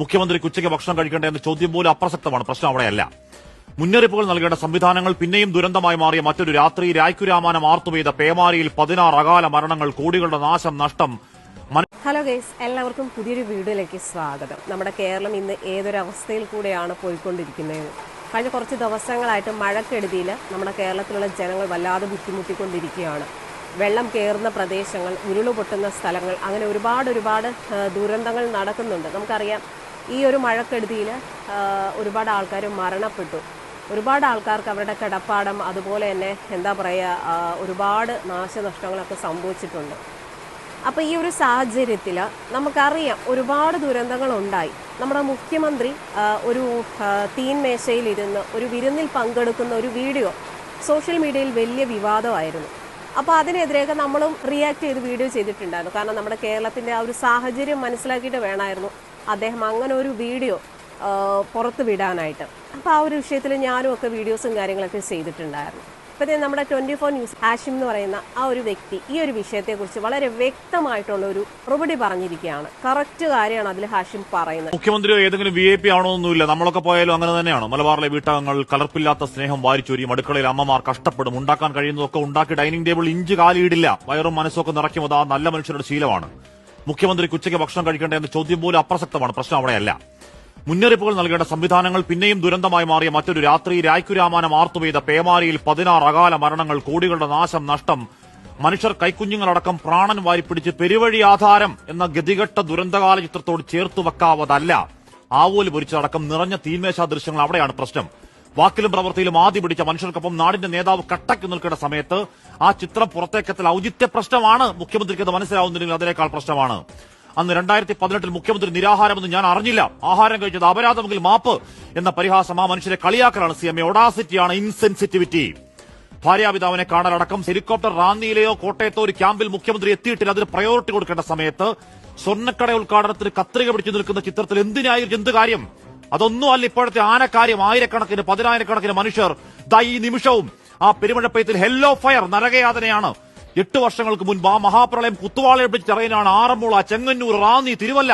മുഖ്യമന്ത്രിക്ക് ഉച്ചയ്ക്ക് ഭക്ഷണം കഴിക്കേണ്ട എന്ന ചോദ്യം പോലും അപ്രസക്തമാണ്. പ്രശ്നം അവിടെയല്ല. മുന്നറിയിപ്പുകൾ നൽകേണ്ട സംവിധാനങ്ങൾ പിന്നെയും ദുരന്തമായി മാറിയ മറ്റൊരു രാത്രി. രായ്ക്കുരാമാനം ആർത്തുപെയ്ത പേമാരിയിൽ 16 അകാല മരണങ്ങൾ, കോടികളുടെ നാശം, നഷ്ടം. ഹലോ ഗൈസ്, എല്ലാവർക്കും പുതിയൊരു വീഡിയോയിലേക്ക് സ്വാഗതം. നമ്മുടെ കേരളം ഇന്ന് ഏതൊരവസ്ഥയിൽ കൂടെയാണ് പോയിക്കൊണ്ടിരിക്കുന്നത്. കഴിഞ്ഞ കുറച്ച് ദിവസങ്ങളായിട്ട് മഴക്കെടുതിയിൽ നമ്മുടെ കേരളത്തിലുള്ള ജനങ്ങൾ വല്ലാതെ ബുദ്ധിമുട്ടിക്കൊണ്ടിരിക്കുകയാണ്. വെള്ളം കയറുന്ന പ്രദേശങ്ങൾ, ഉരുളുപൊട്ടുന്ന സ്ഥലങ്ങൾ, അങ്ങനെ ഒരുപാട് ദുരന്തങ്ങൾ നടക്കുന്നുണ്ട്. നമുക്കറിയാം, ഈ ഒരു മഴക്കെടുതിയിൽ ഒരുപാട് ആൾക്കാർ മരണപ്പെട്ടു. ഒരുപാട് ആൾക്കാർക്ക് അവരുടെ കിടപ്പാടം, അതുപോലെ തന്നെ ഒരുപാട് നാശനഷ്ടങ്ങളൊക്കെ സംഭവിച്ചിട്ടുണ്ട്. അപ്പോൾ ഈ ഒരു സാഹചര്യത്തിൽ നമുക്കറിയാം ഒരുപാട് ദുരന്തങ്ങളുണ്ടായി. നമ്മുടെ മുഖ്യമന്ത്രി ഒരു തീൻമേശയിലിരുന്ന് ഒരു വിരുന്നിൽ പങ്കെടുക്കുന്ന ഒരു വീഡിയോ സോഷ്യൽ മീഡിയയിൽ വലിയ വിവാദമായിരുന്നു. അപ്പോൾ അതിനെതിരെയൊക്കെ നമ്മളും റിയാക്ട് ചെയ്ത് വീഡിയോ ചെയ്തിട്ടുണ്ടായിരുന്നു. കാരണം നമ്മുടെ കേരളത്തിൻ്റെ ആ ഒരു സാഹചര്യം മനസ്സിലാക്കിയിട്ട് വേണമായിരുന്നു അദ്ദേഹം അങ്ങനെ ഒരു വീഡിയോ പുറത്ത് വിടാനായിട്ട്. അപ്പോൾ ആ ഒരു വിഷയത്തിൽ ഞാനും ഒക്കെ വീഡിയോസും കാര്യങ്ങളൊക്കെ ചെയ്തിട്ടുണ്ടായിരുന്നു. അപ്പോൾ നമ്മുടെ 24 ന്യൂസ് ഹാഷിം എന്ന് പറയുന്ന ആ ഒരു വ്യക്തി ഈ ഒരു വിഷയത്തെക്കുറിച്ച് വളരെ വ്യക്തമായിട്ടുള്ള ഒരു മറുപടി പറഞ്ഞിരിക്കുകയാണ്. കറക്റ്റ് കാര്യമാണ് അതിൽ ഹാഷിം പറയുന്നത്. മുഖ്യമന്ത്രിയോ ഏതെങ്കിലും VIP ആണോന്നൊന്നുമില്ല. നമ്മളൊക്കെ പോയാലും അങ്ങനെ തന്നെയാണ്. മലബാറിലെ വീട്ടകങ്ങൾ കലർപ്പില്ലാത്ത സ്നേഹം വാരിച്ചൊരിയും. അടുക്കളയിൽ അമ്മമാർ കഷ്ടപ്പെടും. ഉണ്ടാക്കാൻ കഴിയുന്നതൊക്കെ ഉണ്ടാക്കി ഡൈനിങ് ടേബിൾ ഇഞ്ച് കാലിയിടില്ല. വയറും മനസ്സൊക്കെ നിറയ്ക്കുന്നത് ആ നല്ല മനുഷ്യരുടെ ശീലമാണ്. മുഖ്യമന്ത്രിക്ക് ഉച്ചയ്ക്ക് ഭക്ഷണം കഴിക്കേണ്ട എന്ന ചോദ്യം പോലും അപ്രസക്തമാണ്. പ്രശ്നം അവിടെയല്ല. മുന്നറിയിപ്പുകൾ നൽകേണ്ട സംവിധാനങ്ങൾ പിന്നെയും ദുരന്തമായി മാറിയ മറ്റൊരു രാത്രി. രായ്ക്കുരാമാനം ആർത്തുപെയ്ത പേമാരിയിൽ 16 അകാല മരണങ്ങൾ, കോടികളുടെ നാശം, നഷ്ടം. മനുഷ്യർ കൈക്കുഞ്ഞുങ്ങളടക്കം പ്രാണൻ വാരിപ്പിടിച്ച് പെരുവഴി ആധാരം എന്ന ഗതികെട്ട ദുരന്തകാല ചിത്രത്തോട് ചേർത്തു വെക്കാവതല്ല. ആവോല് പൊരിച്ചടക്കം നിറഞ്ഞ തീന്മേശാ ദൃശ്യങ്ങൾ. അവിടെയാണ് പ്രശ്നം. വാക്കിലും പ്രവൃത്തിയിലും ആദ്യ പിടിച്ച മനുഷ്യർക്കൊപ്പം നാടിന്റെ നേതാവ് കട്ടയ്ക്ക് നിൽക്കേണ്ട സമയത്ത് ആ ചിത്രം പുറത്തേക്കെത്തൽ ഔചിത്യ പ്രശ്നമാണ്. മുഖ്യമന്ത്രിക്ക് അത് മനസ്സിലാവുന്നില്ലെങ്കിൽ അതിനേക്കാൾ പ്രശ്നമാണ്. അന്ന് 2018 മുഖ്യമന്ത്രി നിരാഹാരമെന്ന് ഞാൻ അറിഞ്ഞില്ല, ആഹാരം കഴിച്ചത് അപരാധമെങ്കിൽ മാപ്പ് എന്ന പരിഹാസം ആ മനുഷ്യരെ കളിയാക്കലാണ്. CMA ഒഡാസിറ്റിയാണ്, ഇൻസെൻസിറ്റിവിറ്റി. ഭാര്യാപിതാവിനെ കാണലടക്കം ഹെലികോപ്റ്റർ റാന്നിയിലെയോ കോട്ടയത്തോ ഒരു ക്യാമ്പിൽ മുഖ്യമന്ത്രി എത്തിയിട്ടില്ല. അതിന് പ്രയോറിറ്റി കൊടുക്കേണ്ട സമയത്ത് സ്വർണ്ണക്കട ഉദ്ഘാടനത്തിന് കത്രിക പിടിച്ചു നിൽക്കുന്ന ചിത്രത്തിൽ എന്ത് കാര്യം? അതൊന്നും അല്ല ഇപ്പോഴത്തെ ആനക്കാര്യം. ആയിരക്കണക്കിന് 10,000-കണക്കിന് മനുഷ്യർ ഈ നിമിഷവും ആ പെരുമഴപ്പയത്തിൽ ഹെല്ലോ ഫയർ നരകയാതനയാണ്. 8 വർഷങ്ങൾക്ക് മുൻപ് ആ മഹാപ്രളയം കുത്തുവാളയെ പിടിച്ചറിയാനാണ് ആറന്മുള, ചെങ്ങന്നൂർ, റാന്നി, തിരുവല്ല.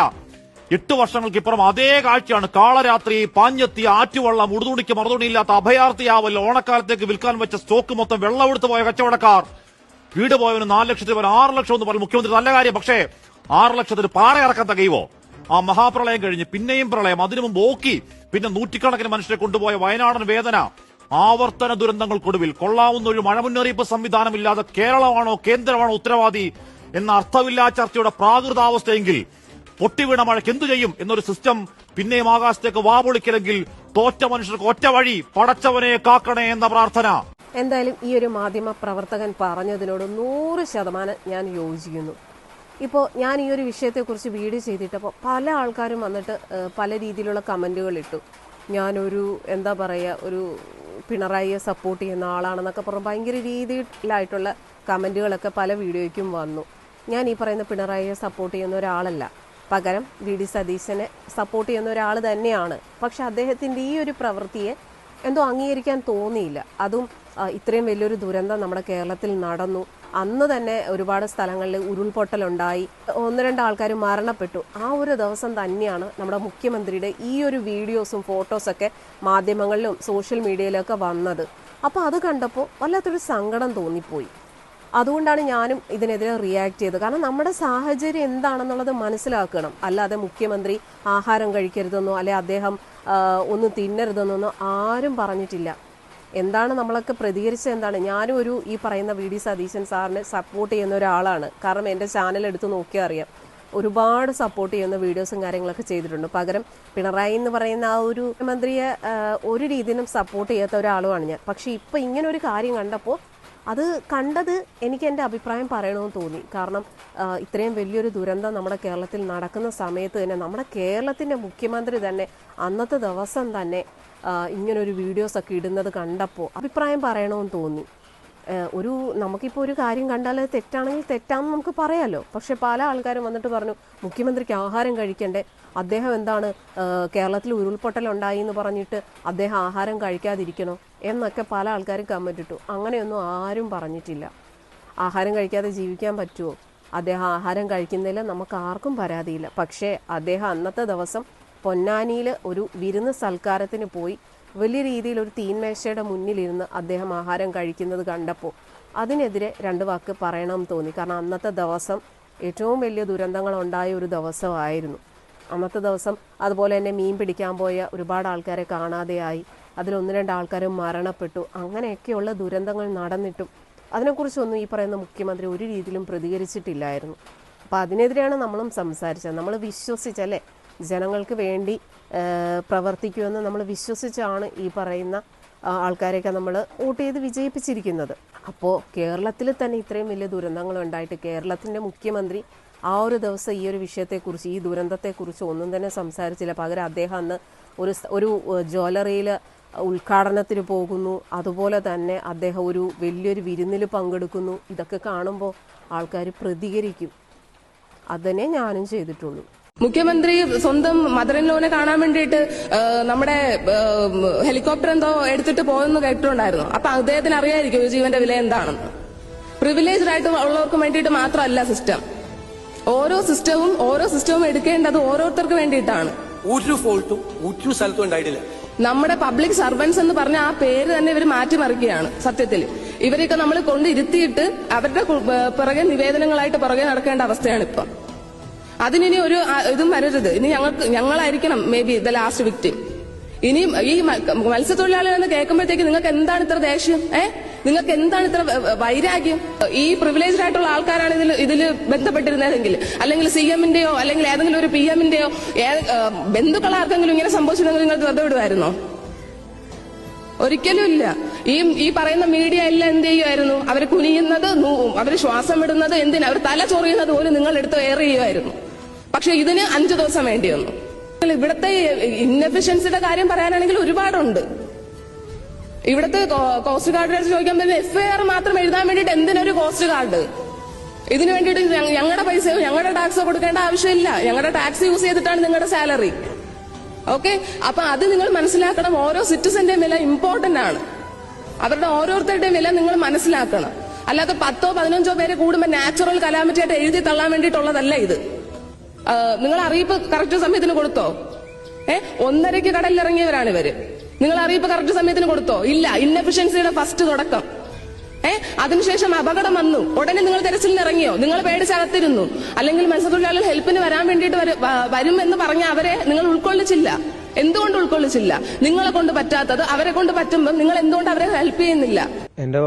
8 വർഷങ്ങൾക്കിപ്പുറം അതേ കാഴ്ചയാണ്. കാളരാത്രി, പാഞ്ഞെത്തി, ആറ്റുവള്ളം, ഉടുതുണിക്ക് മറുതുണിയില്ലാത്ത അഭയാർത്ഥിയാവൽ, ഓണക്കാലത്തേക്ക് വിൽക്കാൻ വെച്ച സ്റ്റോക്ക് മൊത്തം വെള്ളമെടുത്ത് പോയ കച്ചവടക്കാർ, വീട് പോയവന് 4 ലക്ഷത്തിൽ 6 ലക്ഷം എന്ന് പറഞ്ഞു മുഖ്യമന്ത്രി. നല്ല കാര്യം. പക്ഷേ 6 ലക്ഷത്തിന് പാറ ഇറക്കാൻ തകയുവോ? ആ മഹാപ്രളയം കഴിഞ്ഞ് പിന്നെയും പ്രളയം, അതിനു മുമ്പ് ഓക്കി, പിന്നെ നൂറ്റിക്കണക്കിന് മനുഷ്യരെ കൊണ്ടുപോയ വയനാടൻ വേദന, ആവർത്തന ദുരന്തങ്ങൾക്കൊടുവിൽ കൊള്ളാവുന്ന ഒരു മഴ മുന്നറിയിപ്പ് സംവിധാനമില്ലാതെ കേരളമാണോ കേന്ദ്രമാണോ ഉത്തരവാദി എന്ന അർത്ഥമില്ലാ ചർച്ചയുടെ പ്രാകൃതാവസ്ഥയെങ്കിൽ പൊട്ടിവീണ മഴയ്ക്ക് എന്തു ചെയ്യും എന്നൊരു സിസ്റ്റം പിന്നെയും ആകാശത്തേക്ക് വാപൊളിക്കലെങ്കിൽ തോറ്റ മനുഷ്യർക്ക് ഒറ്റ വഴി, പടച്ചവനെ കാക്കണേ എന്ന പ്രാർത്ഥന. എന്തായാലും ഈ ഒരു മാധ്യമ പ്രവർത്തകൻ പറഞ്ഞതിനോട് 100% ഞാൻ യോജിക്കുന്നു. ഇപ്പോൾ ഞാൻ ഈ ഒരു വിഷയത്തെക്കുറിച്ച് വീഡിയോ ചെയ്തിട്ടപ്പോൾ പല ആൾക്കാരും വന്നിട്ട് പല രീതിയിലുള്ള കമൻറ്റുകൾ ഇട്ടു. ഞാനൊരു ഒരു പിണറായിയെ സപ്പോർട്ട് ചെയ്യുന്ന ആളാണെന്നൊക്കെ പറഞ്ഞ് ഭയങ്കര രീതിയിലായിട്ടുള്ള കമൻറ്റുകളൊക്കെ പല വീഡിയോയ്ക്കും വന്നു. ഞാൻ ഈ പറയുന്ന പിണറായിയെ സപ്പോർട്ട് ചെയ്യുന്ന ഒരാളല്ല. പകരം VD സതീശനെ സപ്പോർട്ട് ചെയ്യുന്ന ഒരാൾ തന്നെയാണ്. പക്ഷെ അദ്ദേഹത്തിൻ്റെ ഈ ഒരു പ്രവൃത്തിയെ എന്തോ അംഗീകരിക്കാൻ തോന്നിയില്ല. അതും ഇത്രയും വലിയൊരു ദുരന്തം നമ്മുടെ കേരളത്തിൽ നടന്നു. അന്ന് തന്നെ ഒരുപാട് സ്ഥലങ്ങളിൽ ഉരുൾപൊട്ടലുണ്ടായി, 1-2 ആൾക്കാർ മരണപ്പെട്ടു. ആ ഒരു ദിവസം തന്നെയാണ് നമ്മുടെ മുഖ്യമന്ത്രിയുടെ ഈ ഒരു വീഡിയോസും ഫോട്ടോസൊക്കെ മാധ്യമങ്ങളിലും സോഷ്യൽ മീഡിയയിലൊക്കെ വന്നത്. അപ്പോൾ അത് കണ്ടപ്പോൾ വല്ലാത്തൊരു സങ്കടം തോന്നിപ്പോയി. അതുകൊണ്ടാണ് ഞാനും ഇതിനെതിരെ റിയാക്ട് ചെയ്തത്. കാരണം നമ്മുടെ സാഹചര്യം എന്താണെന്നുള്ളത് മനസ്സിലാക്കണം. അല്ലാതെ മുഖ്യമന്ത്രി ആഹാരം കഴിക്കരുതെന്നോ അല്ലെ അദ്ദേഹം ഒന്നും തിന്നരുതെന്നോ ആരും പറഞ്ഞിട്ടില്ല. എന്താണ് നമ്മളൊക്കെ പ്രതികരിച്ചത് എന്താണ്? ഞാനും ഈ പറയുന്ന VD സതീശൻ സാറിനെ സപ്പോർട്ട് ചെയ്യുന്ന ഒരാളാണ്. കാരണം എൻ്റെ ചാനൽ എടുത്ത് നോക്കിയാൽ അറിയാം, ഒരുപാട് സപ്പോർട്ട് ചെയ്യുന്ന വീഡിയോസും കാര്യങ്ങളൊക്കെ ചെയ്തിട്ടുണ്ട്. പകരം പിണറായി എന്ന് പറയുന്ന ആ ഒരു മുഖ്യമന്ത്രിയെ ഒരു രീതിയിലും സപ്പോർട്ട് ചെയ്യാത്ത ഒരാളുമാണ് ഞാൻ. പക്ഷേ ഇപ്പോൾ ഇങ്ങനെ ഒരു കാര്യം കണ്ടപ്പോൾ അത് കണ്ടത് എനിക്ക് എൻ്റെ അഭിപ്രായം പറയണമെന്ന് തോന്നി. കാരണം ഇത്രയും വലിയൊരു ദുരന്തം നമ്മുടെ കേരളത്തിൽ നടക്കുന്ന സമയത്ത് തന്നെ നമ്മുടെ കേരളത്തിൻ്റെ മുഖ്യമന്ത്രി തന്നെ അന്നത്തെ ദിവസം തന്നെ ഇങ്ങനൊരു വീഡിയോസൊക്കെ ഇടുന്നത് കണ്ടപ്പോൾ അഭിപ്രായം പറയണമെന്ന് തോന്നി. നമുക്കിപ്പോൾ ഒരു കാര്യം കണ്ടാൽ തെറ്റാണെങ്കിൽ തെറ്റാണെന്ന് നമുക്ക് പറയാമല്ലോ. പക്ഷെ പല ആൾക്കാരും വന്നിട്ട് പറഞ്ഞു മുഖ്യമന്ത്രിക്ക് ആഹാരം കഴിക്കണ്ടേ, അദ്ദേഹം കേരളത്തിൽ ഉരുൾപൊട്ടലുണ്ടായി എന്ന് പറഞ്ഞിട്ട് അദ്ദേഹം ആഹാരം കഴിക്കാതിരിക്കണോ എന്നൊക്കെ പല ആൾക്കാരും കമന്റ് ഇട്ടു. അങ്ങനെയൊന്നും ആരും പറഞ്ഞിട്ടില്ല. ആഹാരം കഴിക്കാതെ ജീവിക്കാൻ പറ്റുമോ? അദ്ദേഹം ആഹാരം കഴിക്കുന്നതിൽ നമുക്ക് ആർക്കും പരാതിയില്ല. പക്ഷേ അദ്ദേഹം അന്നത്തെ ദിവസം പൊന്നാനിയിൽ ഒരു വിരുന്ന് സൽക്കാരത്തിന് പോയി വലിയ രീതിയിൽ ഒരു തീൻമേശയുടെ മുന്നിലിരുന്ന് അദ്ദേഹം ആഹാരം കഴിക്കുന്നത് കണ്ടപ്പോൾ അതിനെതിരെ രണ്ട് വാക്ക് പറയണമെന്ന് തോന്നി. കാരണം അന്നത്തെ ദിവസം ഏറ്റവും വലിയ ദുരന്തങ്ങൾ ഉണ്ടായ ഒരു ദിവസമായിരുന്നു. അന്നത്തെ ദിവസം അതുപോലെ തന്നെ മീൻ പിടിക്കാൻ പോയ ഒരുപാട് ആൾക്കാരെ കാണാതെയായി, അതിൽ 1-2 ആൾക്കാർ മരണപ്പെട്ടു. അങ്ങനെയൊക്കെയുള്ള ദുരന്തങ്ങൾ നടന്നിട്ടും അതിനെക്കുറിച്ചൊന്നും ഈ പറയുന്ന മുഖ്യമന്ത്രി ഒരു രീതിയിലും പ്രതികരിച്ചിട്ടില്ലായിരുന്നു. അപ്പം അതിനെതിരെയാണ് നമ്മളും സംസാരിച്ചത്. നമ്മൾ വിശ്വസിച്ചല്ലേ, ജനങ്ങൾക്ക് വേണ്ടി പ്രവർത്തിക്കുമെന്ന് നമ്മൾ വിശ്വസിച്ചാണ് ഈ പറയുന്ന ആൾക്കാരെയൊക്കെ നമ്മൾ വോട്ട് ചെയ്ത് വിജയിപ്പിച്ചിരിക്കുന്നത്. അപ്പോൾ കേരളത്തിൽ തന്നെ ഇത്രയും വലിയ ദുരന്തങ്ങൾ ഉണ്ടായിട്ട് കേരളത്തിൻ്റെ മുഖ്യമന്ത്രി ആ ഒരു ദിവസം ഈ ഒരു വിഷയത്തെക്കുറിച്ച്, ഈ ദുരന്തത്തെക്കുറിച്ച് ഒന്നും തന്നെ സംസാരിച്ചില്ല. പകരം അദ്ദേഹം അന്ന് ഒരു ജ്വല്ലറിയിൽ ഉദ്ഘാടനത്തിന് പോകുന്നു, അതുപോലെ തന്നെ അദ്ദേഹം ഒരു വലിയൊരു വിരുന്നിൽ പങ്കെടുക്കുന്നു. ഇതൊക്കെ കാണുമ്പോൾ ആൾക്കാർ പ്രതികരിക്കും. അതന്നെ ഞാനും ചെയ്തിട്ടുള്ളൂ. മുഖ്യമന്ത്രി സ്വന്തം മദർ ഇൻ ലോനെ കാണാൻ വേണ്ടിയിട്ട് നമ്മുടെ ഹെലികോപ്റ്റർ എന്തോ എടുത്തിട്ട് പോയെന്ന് കേട്ടിട്ടുണ്ടായിരുന്നു. അപ്പൊ അദ്ദേഹത്തിന് അറിയായിരിക്കും ജീവന്റെ വില എന്താണെന്ന്. പ്രിവിലേജ്ഡ് ആയിട്ട് ഉള്ളവർക്ക് വേണ്ടിയിട്ട് മാത്രമല്ല സിസ്റ്റം. ഓരോ സിസ്റ്റവും എടുക്കേണ്ടത് ഓരോരുത്തർക്ക് വേണ്ടിയിട്ടാണ്. ഒരു ഫോൾട്ടും ഒരു സ്ഥലത്തും ഉണ്ടായിട്ടില്ല. നമ്മുടെ പബ്ലിക് സർവൻസ് എന്ന് പറഞ്ഞ ആ പേര് തന്നെ ഇവർ മാറ്റിമറിക്കുകയാണ്. സത്യത്തിൽ ഇവരെയൊക്കെ നമ്മൾ കൊണ്ടിരുത്തിയിട്ട് അവരുടെ പിറകെ നിവേദനങ്ങളായിട്ട് പിറകെ നടക്കേണ്ട അവസ്ഥയാണ് ഇപ്പം. അതിനി ഒരു ഇതും വരരുത്. ഇനി ഞങ്ങളായിരിക്കണം maybe the last victim. ഇനിയും ഈ മത്സ്യത്തൊഴിലാളികളെന്ന് കേൾക്കുമ്പോഴത്തേക്ക് നിങ്ങൾക്ക് എന്താണ് ഇത്ര ദേഷ്യം? നിങ്ങൾക്ക് എന്താണ് ഇത്ര വൈരാഗ്യം? ഈ പ്രിവിലേജ്ഡ് ആയിട്ടുള്ള ആൾക്കാരാണ് ഇതിൽ ബന്ധപ്പെട്ടിരുന്നതെങ്കിൽ, അല്ലെങ്കിൽ CM-ന്റെയോ അല്ലെങ്കിൽ ഏതെങ്കിലും ഒരു PM-ന്റെയോ ബന്ധുക്കളാർക്കെങ്കിലും ഇങ്ങനെ സംഭവിച്ചിരുന്നെങ്കിൽ നിങ്ങൾ വെറുതെ വിടുമായിരുന്നോ? ഒരിക്കലും ഇല്ല. ഈ പറയുന്ന മീഡിയ എല്ലാം എന്ത് ചെയ്യുമായിരുന്നു? അവർ കുനിയുന്നത്, അവർ ശ്വാസം വിടുന്നത് എന്തിനാ? അവർ തല ചൊറിയുന്നത് പോലും നിങ്ങൾ എടുത്ത് എയർ ചെയ്യുമായിരുന്നു. പക്ഷെ ഇതിന് 5 ദിവസം വേണ്ടി വന്നു. ഇവിടുത്തെ ഇൻഎഫിഷ്യൻസിയുടെ കാര്യം പറയാനാണെങ്കിൽ ഒരുപാടുണ്ട്. ഇവിടുത്തെ കോസ്റ്റ് ഗാർഡിനെ ചോദിക്കാൻ പറ്റുന്ന FIR മാത്രം എഴുതാൻ വേണ്ടിയിട്ട് എന്തിനൊരു കോസ്റ്റ് ഗാർഡ്? ഇതിനു വേണ്ടിയിട്ട് ഞങ്ങളുടെ പൈസയോ ഞങ്ങളുടെ ടാക്സോ കൊടുക്കേണ്ട ആവശ്യമില്ല. ഞങ്ങളുടെ ടാക്സ് യൂസ് ചെയ്തിട്ടാണ് നിങ്ങളുടെ സാലറി. ഓക്കെ, അപ്പൊ അത് നിങ്ങൾ മനസ്സിലാക്കണം. ഓരോ സിറ്റിസന്റെയും വില ഇമ്പോർട്ടന്റ് ആണ്. അവരുടെ ഓരോരുത്തരുടെയും വില നിങ്ങൾ മനസ്സിലാക്കണം. അല്ലാതെ 10-15 പേര് കൂടുമ്പോൾ നാച്ചുറൽ കലാമിറ്റി ആയിട്ട് എഴുതി തള്ളാൻ വേണ്ടിയിട്ടുള്ളതല്ല ഇത്. നിങ്ങൾ അറിയിപ്പ് കറക്റ്റ് സമയത്തിന് കൊടുത്തോ? 1:30 കടലിലിറങ്ങിയവരാണ് ഇവര്. നിങ്ങൾ അറിയിപ്പ് കറക്റ്റ് സമയത്തിന് കൊടുത്തോ? ഇല്ല. ഇൻഎഫിഷ്യൻസിയുടെ ഫസ്റ്റ് തുടക്കം. അതിനുശേഷം അപകടം വന്നു, ഉടനെ നിങ്ങൾ തെരച്ചിലിന് ഇറങ്ങിയോ? നിങ്ങൾ പേടിച്ചകത്തിരുന്നു. അല്ലെങ്കിൽ മത്സ്യത്തൊഴിലാളികൾ ഹെൽപ്പിന് വരാൻ വേണ്ടിയിട്ട് വരും എന്ന് പറഞ്ഞ അവരെ നിങ്ങൾ ഉൾക്കൊള്ളിച്ചില്ല. എന്തുകൊണ്ട് ഉൾക്കൊള്ളിച്ചില്ല? നിങ്ങളെ കൊണ്ട് പറ്റാത്തത് അവരെ കൊണ്ട് പറ്റുമ്പോൾ നിങ്ങൾ എന്തുകൊണ്ട് അവരെ ഹെൽപ്പ് ചെയ്യുന്നില്ല? എന്റെ